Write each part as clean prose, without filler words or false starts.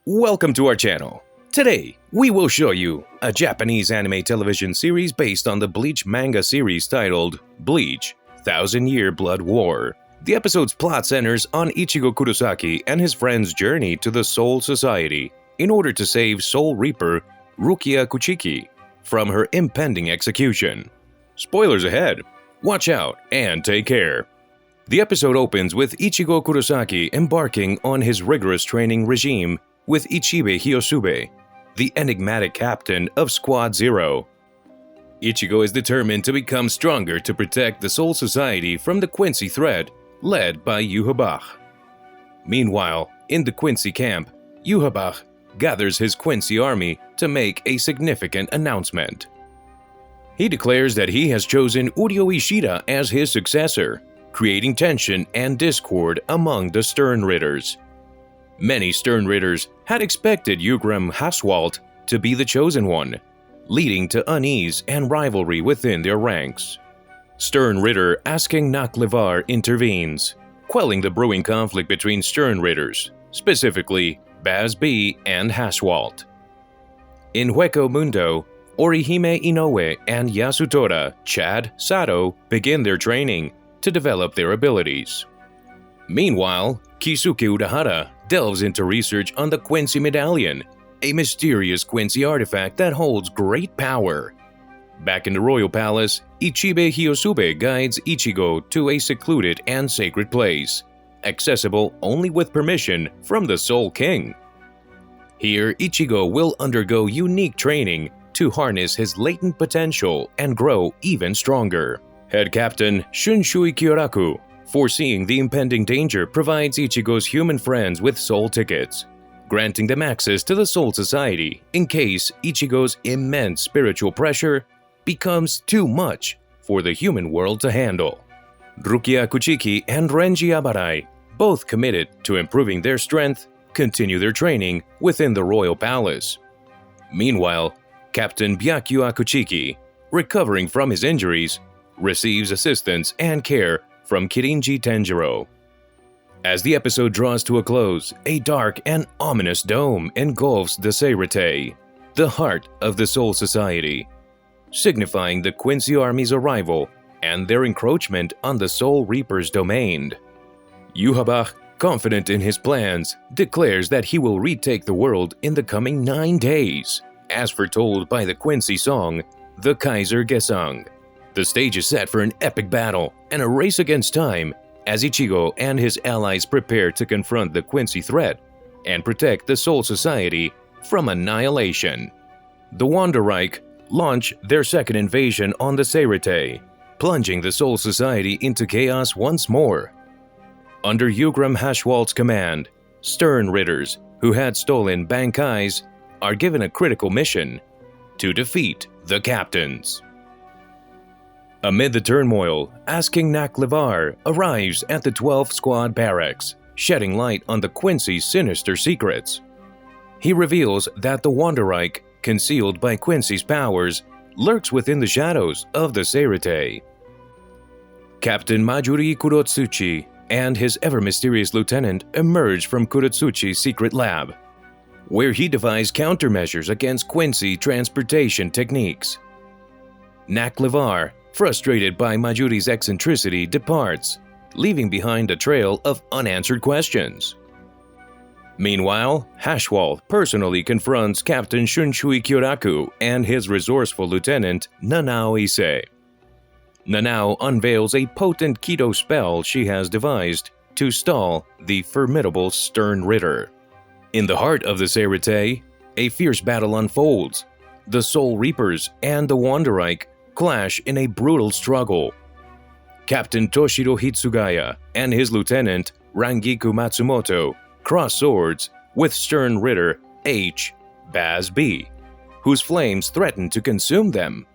Welcome to our channel. Today, we will show you a Japanese anime television series based on the Bleach manga series titled Bleach, Thousand Year Blood War. The episode's plot centers on Ichigo Kurosaki and his friend's journey to the Soul Society in order to save Soul Reaper Rukia Kuchiki from her impending execution. Spoilers ahead. Watch out and take care. The episode opens with Ichigo Kurosaki embarking on his rigorous training regime with Ichibe Hyosube, the enigmatic captain of Squad Zero. Ichigo is determined to become stronger to protect the Soul Society from the Quincy threat led by Yhwach. Meanwhile, in the Quincy camp, Yhwach gathers his Quincy army to make a significant announcement. He declares that he has chosen Uryu Ishida as his successor, creating tension and discord among the Stern Ritters. Many Stern Ritters had expected Ugram Haswalt to be the chosen one, leading to unease and rivalry within their ranks. Stern Ritter asking Naklevar intervenes, quelling the brewing conflict between Stern Ritters, specifically Baz B and Haswalt. In Hueco Mundo, Orihime Inoue and Yasutora Chad Sato begin their training to develop their abilities. Meanwhile, Kisuke Urahara delves into research on the Quincy Medallion, a mysterious Quincy artifact that holds great power. Back in the royal palace, Ichibe Hyosube guides Ichigo to a secluded and sacred place, accessible only with permission from the Soul King. Here, Ichigo will undergo unique training to harness his latent potential and grow even stronger. Head Captain Shunshui Kyoraku, foreseeing the impending danger, provides Ichigo's human friends with soul tickets, granting them access to the Soul Society in case Ichigo's immense spiritual pressure becomes too much for the human world to handle. Rukia Kuchiki and Renji Abarai, both committed to improving their strength, continue their training within the royal palace. Meanwhile, Captain Byakuya Kuchiki, recovering from his injuries, receives assistance and care from Kirinji Tenjiro. As the episode draws to a close, a dark and ominous dome engulfs the Seireitei, the heart of the Soul Society, signifying the Quincy Army's arrival and their encroachment on the Soul Reaper's domain. Yhwach, confident in his plans, declares that he will retake the world in the coming 9 days, as foretold by the Quincy song, the Kaiser Gesang. The stage is set for an epic battle and a race against time as Ichigo and his allies prepare to confront the Quincy threat and protect the Soul Society from annihilation. The Wanderreich launch their second invasion on the Seireitei, plunging the Soul Society into chaos once more. Under Ugram Haswalt's command, Stern Ritters, who had stolen Bankais, are given a critical mission to defeat the captains. Amid the turmoil, asking Naklevar arrives at the 12th Squad barracks, shedding light on the Quincy's sinister secrets. He reveals that the Wanderreich, concealed by Quincy's powers, lurks within the shadows of the Seireitei. Captain Majuri Kurotsuchi and his ever-mysterious lieutenant emerge from Kurotsuchi's secret lab, where he devised countermeasures against Quincy transportation techniques. Naklevar, frustrated by Majuri's eccentricity, departs, leaving behind a trail of unanswered questions. Meanwhile, Haswalt personally confronts Captain Shunshui Kyoraku and his resourceful lieutenant Nanao Ise. Nanao unveils a potent Kido spell she has devised to stall the formidable Stern Ritter. In the heart of the Seireitei, a fierce battle unfolds. The Soul Reapers and the Wanderreich clash in a brutal struggle. Captain Toshiro Hitsugaya and his lieutenant Rangiku Matsumoto cross swords with Stern Ritter H. Baz B, whose flames threaten to consume them.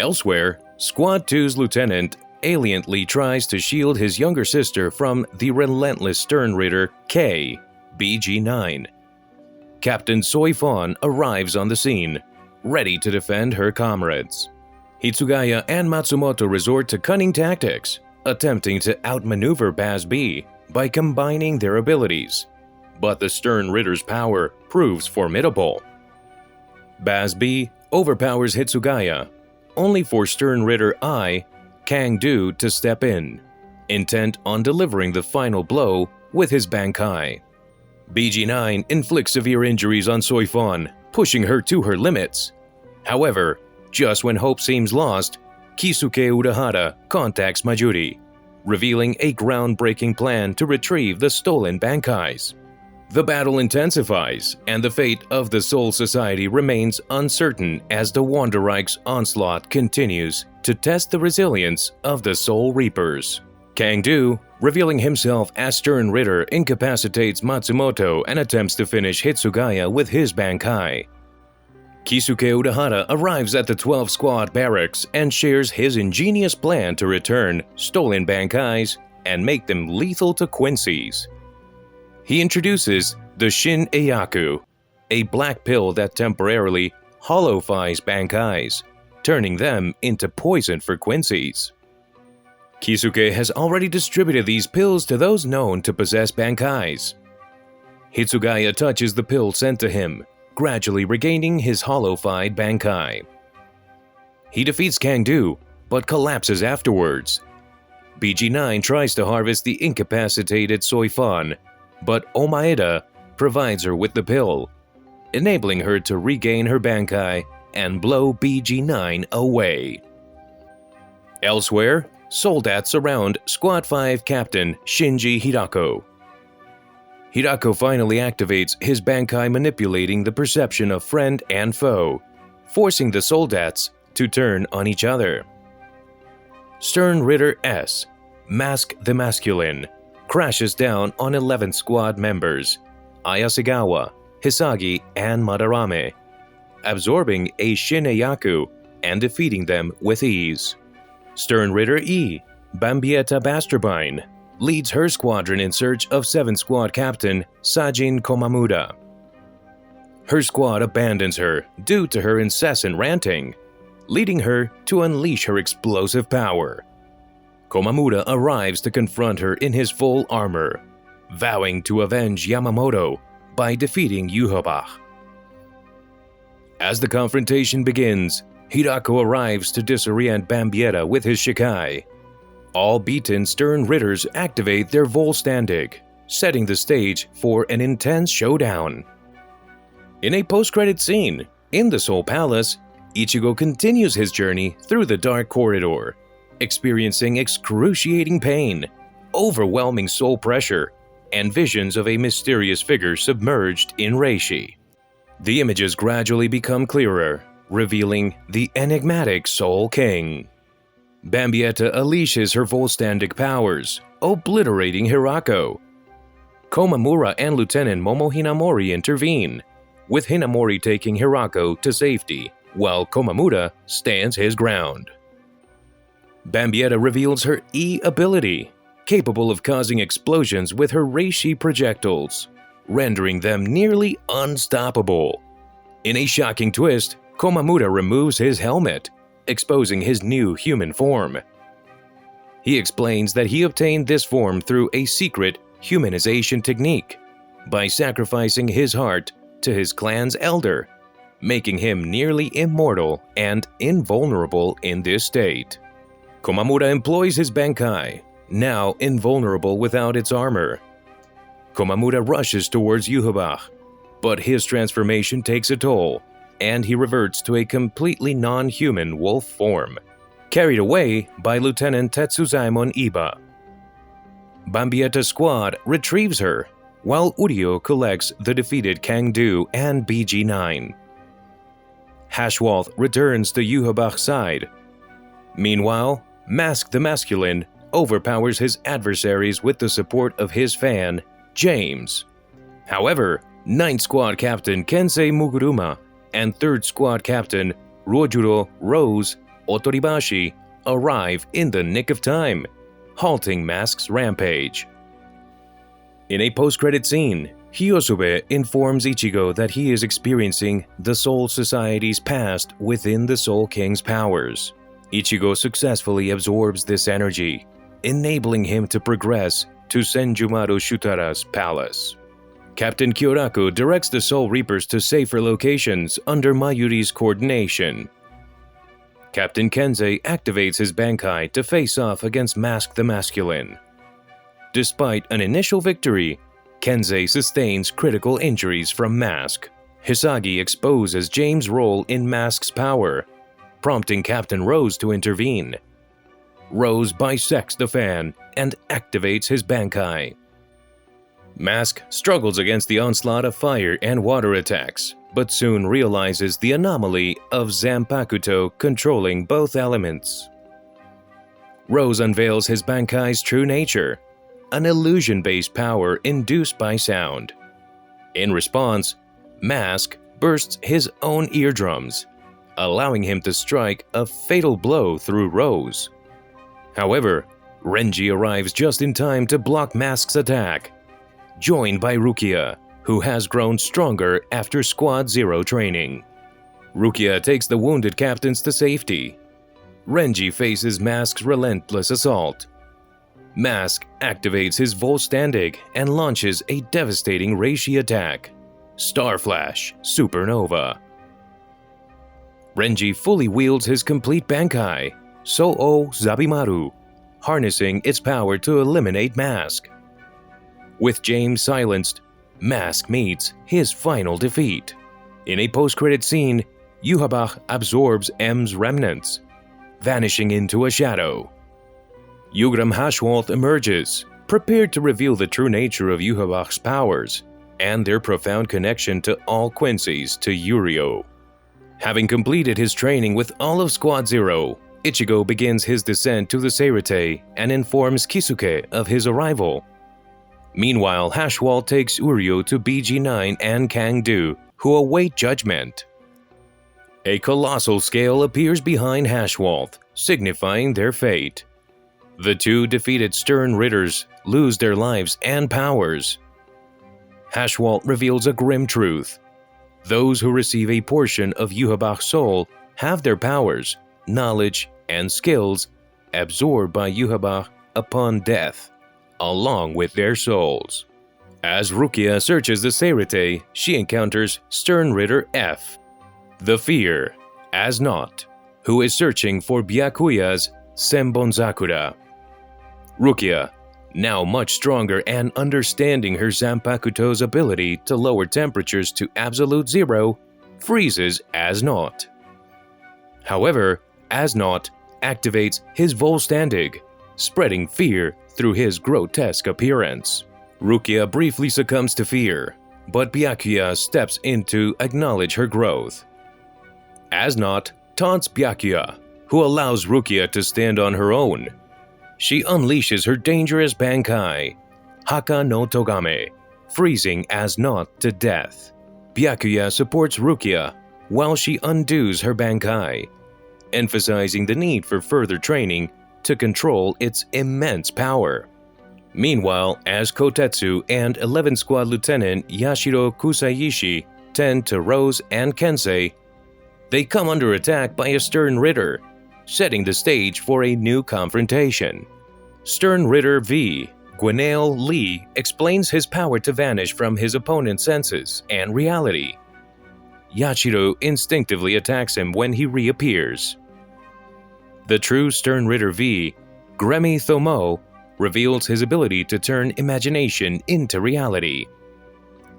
Elsewhere, Squad 2's lieutenant aliently tries to shield his younger sister from the relentless Stern Ritter K. BG9. Captain Soifon arrives on the scene, ready to defend her comrades. Hitsugaya and Matsumoto resort to cunning tactics, attempting to outmaneuver Baz B by combining their abilities. but the Stern Ritters' power proves formidable. Baz B overpowers Hitsugaya, only for Stern Ritter I, Kang-do, to step in, intent on delivering the final blow with his Bankai. BG9 inflicts severe injuries on Soifon, pushing her to her limits. However, just when hope seems lost, Kisuke Urahara contacts Majuri, revealing a groundbreaking plan to retrieve the stolen Bankais. The battle intensifies, and the fate of the Soul Society remains uncertain as the Wanderreich's onslaught continues to test the resilience of the Soul Reapers. Kang-do, revealing himself as Stern Ritter, incapacitates Matsumoto and attempts to finish Hitsugaya with his Bankai. Kisuke Urahara arrives at the 12 Squad barracks and shares his ingenious plan to return stolen Bankais and make them lethal to Quincy's. He introduces the Shin Eyaku, a black pill that temporarily hollowifies Bankais, turning them into poison for Quincy's. Kisuke has already distributed these pills to those known to possess Bankais. Hitsugaya touches the pill sent to him, gradually regaining his hollowified Bankai. He defeats Kang-do, but collapses afterwards. BG9 tries to harvest the incapacitated Soifon, but Omaeda provides her with the pill, enabling her to regain her Bankai and blow BG9 away. Elsewhere, Soldats surround Squad 5 Captain Shinji Hirako. Hirako finally activates his Bankai, manipulating the perception of friend and foe, forcing the Soldats to turn on each other. Stern Ritter S, Mask the Masculine, crashes down on 11 Squad members, Ayasigawa, Hisagi, and Madarame, absorbing a Shin-Eyaku and defeating them with ease. Stern Ritter E, Bambietta Basterbine, leads her squadron in search of 7 Squad Captain Sajin Komamura. Her squad abandons her due to her incessant ranting, leading her to unleash her explosive power. Komamura arrives to confront her in his full armor, vowing to avenge Yamamoto by defeating Yhwach. As the confrontation begins, Hirako arrives to disorient Bambietta with his Shikai. All beaten Stern Ritters activate their Volstandig, setting the stage for an intense showdown. In a post-credit scene, in the Soul Palace, Ichigo continues his journey through the dark corridor, experiencing excruciating pain, overwhelming soul pressure, and visions of a mysterious figure submerged in Reishi. The images gradually become clearer, revealing the enigmatic Soul King. Bambietta unleashes her Volstandig powers, obliterating Hirako. Komamura and Lieutenant Momo Hinamori intervene, with Hinamori taking Hirako to safety, while Komamura stands his ground. Bambietta reveals her E ability, capable of causing explosions with her Reishi projectiles, rendering them nearly unstoppable. In a shocking twist, Komamura removes his helmet, exposing his new human form. He explains that he obtained this form through a secret humanization technique, by sacrificing his heart to his clan's elder, making him nearly immortal and invulnerable in this state. Komamura employs his Bankai, now invulnerable without its armor. Komamura rushes towards Yhwach, but his transformation takes a toll, and he reverts to a completely non-human wolf form, carried away by Lieutenant Tetsuzaimon Iba. Bambietta's squad retrieves her, while Uryu collects the defeated Kang-do and BG9. Hashwalth returns to Yhwach's side. Meanwhile, Mask the Masculine overpowers his adversaries with the support of his fan, James. However, 9th Squad Captain Kensei Muguruma and 3rd Squad Captain Ryojuro Rose Otoribashi arrive in the nick of time, halting Mask's rampage. In a post-credit scene, Hyosobe informs Ichigo that he is experiencing the Soul Society's past within the Soul King's powers. Ichigo successfully absorbs this energy, enabling him to progress to Senjumaru Shutara's palace. Captain Kyoraku directs the Soul Reapers to safer locations under Mayuri's coordination. Captain Kensei activates his Bankai to face off against Mask the Masculine. Despite an initial victory, Kensei sustains critical injuries from Mask. Hisagi exposes James' role in Mask's power, prompting Captain Rose to intervene. Rose bisects the fan and activates his Bankai. Mask struggles against the onslaught of fire and water attacks, but soon realizes the anomaly of Zanpakuto controlling both elements. Rose unveils his Bankai's true nature, an illusion-based power induced by sound. In response, Mask bursts his own eardrums, allowing him to strike a fatal blow through Rose. However, Renji arrives just in time to block Mask's attack, joined by Rukia, who has grown stronger after Squad Zero training. Rukia takes the wounded captains to safety. Renji faces Mask's relentless assault. Mask activates his Volstandig and launches a devastating Reishi attack, Star Flash Supernova. Renji fully wields his complete Bankai, So-O Zabimaru, harnessing its power to eliminate Mask. With James silenced, Mask meets his final defeat. In a post-credit scene, Yhwach absorbs M's remnants, vanishing into a shadow. Yugram Haschwalth emerges, prepared to reveal the true nature of Yhwach's powers and their profound connection to all Quincy's to Yurio. Having completed his training with all of Squad Zero, Ichigo begins his descent to the Seireitei and informs Kisuke of his arrival. Meanwhile, Haschwalth takes Uryu to BG9 and Kangdu, who await judgment. A colossal scale appears behind Haschwalth, signifying their fate. The two defeated Stern Ritters lose their lives and powers. Haschwalth reveals a grim truth. Those who receive a portion of Yhwach's soul have their powers, knowledge, and skills absorbed by Yhwach upon death, along with their souls. As Rukia searches the Seireitei, she encounters Stern Ritter F, the Fear, as not, who is searching for Byakuya's Senbonzakura. Rukia, now much stronger and understanding her Zanpakuto's ability to lower temperatures to absolute zero, freezes as not. However, as not activates his Volstandig, spreading fear through his grotesque appearance. Rukia briefly succumbs to fear, but Byakuya steps in to acknowledge her growth. As not taunts Byakuya, who allows Rukia to stand on her own. She unleashes her dangerous Bankai, Haka no Togame, freezing as not to death. Byakuya supports Rukia while she undoes her Bankai, emphasizing the need for further training to control its immense power. Meanwhile, as Kotetsu and 11th Squad Lieutenant Yashiro Kusaishi tend to Rose and Kensei, they come under attack by a Stern Ritter, setting the stage for a new confrontation. Stern Ritter V. Gwenail Lee explains his power to vanish from his opponent's senses and reality. Yashiro instinctively attacks him when he reappears. The true Stern Ritter V, Gremmy Thomo, reveals his ability to turn imagination into reality.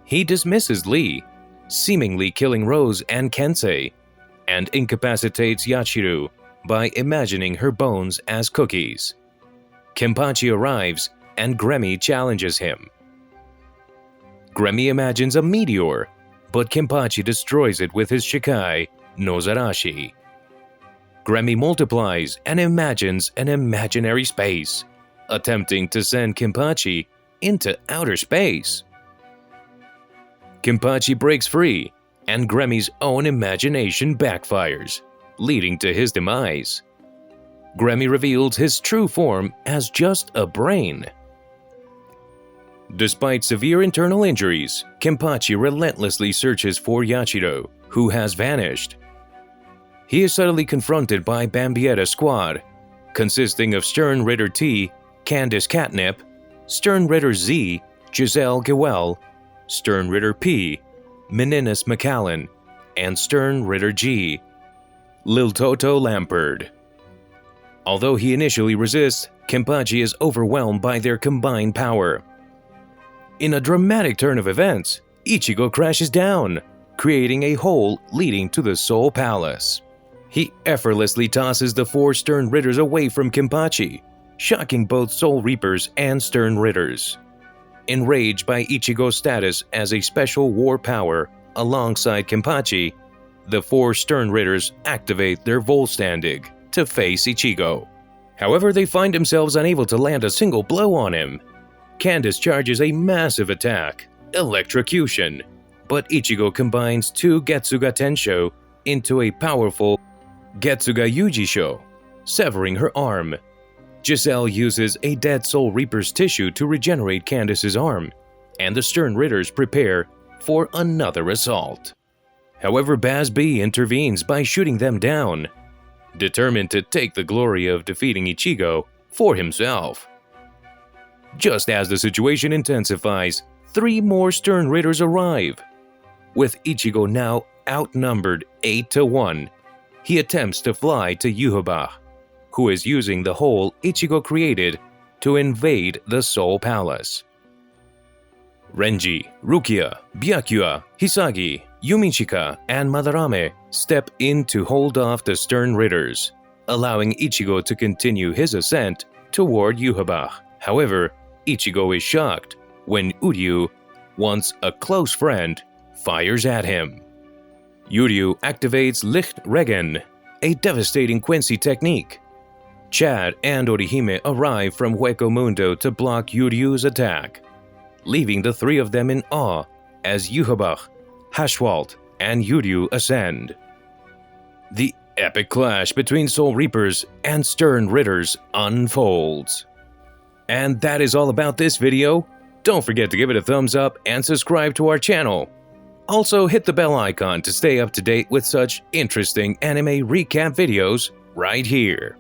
He dismisses Lee, seemingly killing Rose and Kensei, and incapacitates Yashiro by imagining her bones as cookies. Kenpachi arrives and Gremmy challenges him. Gremmy imagines a meteor, but Kenpachi destroys it with his Shikai, Nozarashi. Gremmy multiplies and imagines an imaginary space, attempting to send Kenpachi into outer space. Kenpachi breaks free, and Gremmy's own imagination backfires, leading to his demise. Gremmy reveals his true form as just a brain. Despite severe internal injuries, Kenpachi relentlessly searches for Yashiro, who has vanished. He is suddenly confronted by Bambietta Squad, consisting of Stern Ritter T, Candice Catnip, Stern Ritter Z, Giselle Gewell, Stern Ritter P, Meninas McAllen, and Stern Ritter G, Lil Toto Lampard. Although he initially resists, Kenpachi is overwhelmed by their combined power. In a dramatic turn of events, Ichigo crashes down, creating a hole leading to the Soul Palace. He effortlessly tosses the 4 Stern Ritters away from Kenpachi, shocking both Soul Reapers and Stern Ritters. Enraged by Ichigo's status as a special war power alongside Kenpachi, the 4 Stern Ritters activate their Volstandig to face Ichigo. However, they find themselves unable to land a single blow on him. Candace charges a massive attack, Electrocution, but Ichigo combines 2 Getsuga Tensho into a powerful Getsuga Yujisho, severing her arm. Giselle uses a dead Soul Reaper's tissue to regenerate Candace's arm, and the Stern Ritters prepare for another assault. However, Baz B intervenes by shooting them down, determined to take the glory of defeating Ichigo for himself. Just as the situation intensifies, 3 more Stern Ritters arrive. With Ichigo now outnumbered 8-1, he attempts to fly to Yhwach, who is using the hole Ichigo created to invade the Soul Palace. Renji, Rukia, Byakuya, Hisagi, Yumichika, and Madarame step in to hold off the Stern Ritters, allowing Ichigo to continue his ascent toward Yhwach. However, Ichigo is shocked when Uryu, once a close friend, fires at him. Uryu activates Licht Regen, a devastating Quincy technique. Chad and Orihime arrive from Hueco Mundo to block Uryu's attack, leaving the 3 of them in awe as Yhwach, Haschwalt, and Uryu ascend. The epic clash between Soul Reapers and Stern Ritters unfolds. And that is all about this video. Don't forget to give it a thumbs up and subscribe to our channel. Also, hit the bell icon to stay up to date with such interesting anime recap videos right here.